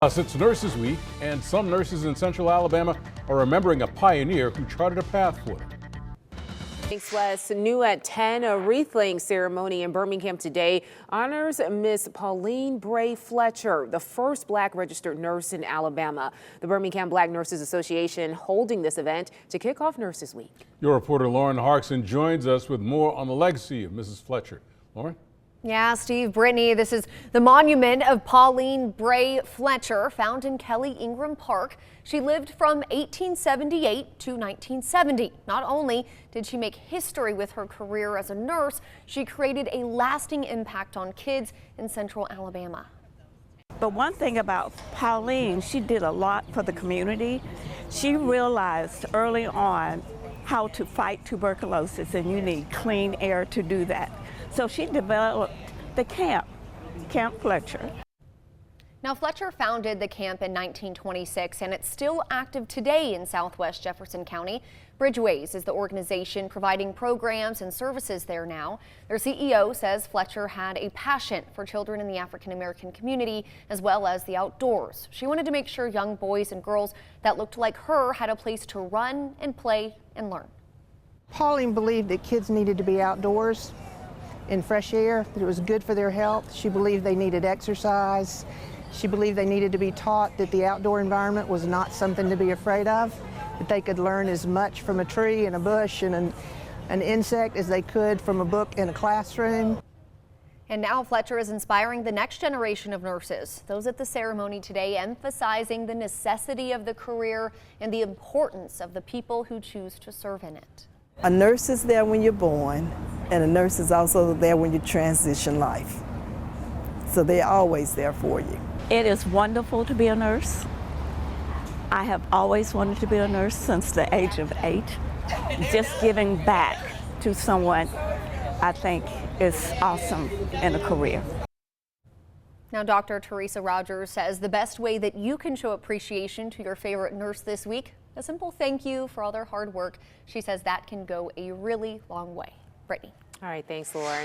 It's Nurses Week, and some nurses in Central Alabama are remembering a pioneer who charted a path for them. Thanks, Wes. New at 10, a wreath-laying ceremony in Birmingham today honors Miss Pauline Bray Fletcher, the first black registered nurse in Alabama. The Birmingham Black Nurses Association holding this event to kick off Nurses Week. Your reporter Lauren Harkson joins us with more on the legacy of Mrs. Fletcher. Lauren? Yeah, Steve, Brittany, this is the monument of Pauline Bray Fletcher, found in Kelly Ingram Park. She lived from 1878 to 1970. Not only did she make history with her career as a nurse, she created a lasting impact on kids in Central Alabama. But one thing about Pauline, she did a lot for the community. She realized early on how to fight tuberculosis, and you need clean air to do that. So she developed the Camp Fletcher. Now, Fletcher founded the camp in 1926, and it's still active today in Southwest Jefferson County. Bridgeways is the organization providing programs and services there now. Their CEO says Fletcher had a passion for children in the African American community as well as the outdoors. She wanted to make sure young boys and girls that looked like her had a place to run and play and learn. Pauline believed that kids needed to be outdoors in fresh air, that it was good for their health. She believed they needed exercise. She believed they needed to be taught that the outdoor environment was not something to be afraid of, that they could learn as much from a tree and a bush and an insect as they could from a book in a classroom. And now Fletcher is inspiring the next generation of nurses. Those at the ceremony today emphasizing the necessity of the career and the importance of the people who choose to serve in it. A nurse is there when you're born, and a nurse is also there when you transition life. So they're always there for you. It is wonderful to be a nurse. I have always wanted to be a nurse since the age of 8. Just giving back to someone, I think, is awesome in a career. Now, Dr. Teresa Rogers says the best way that you can show appreciation to your favorite nurse this week, a simple thank you for all their hard work. She says that can go a really long way. Brittany. All right, thanks, Lauren.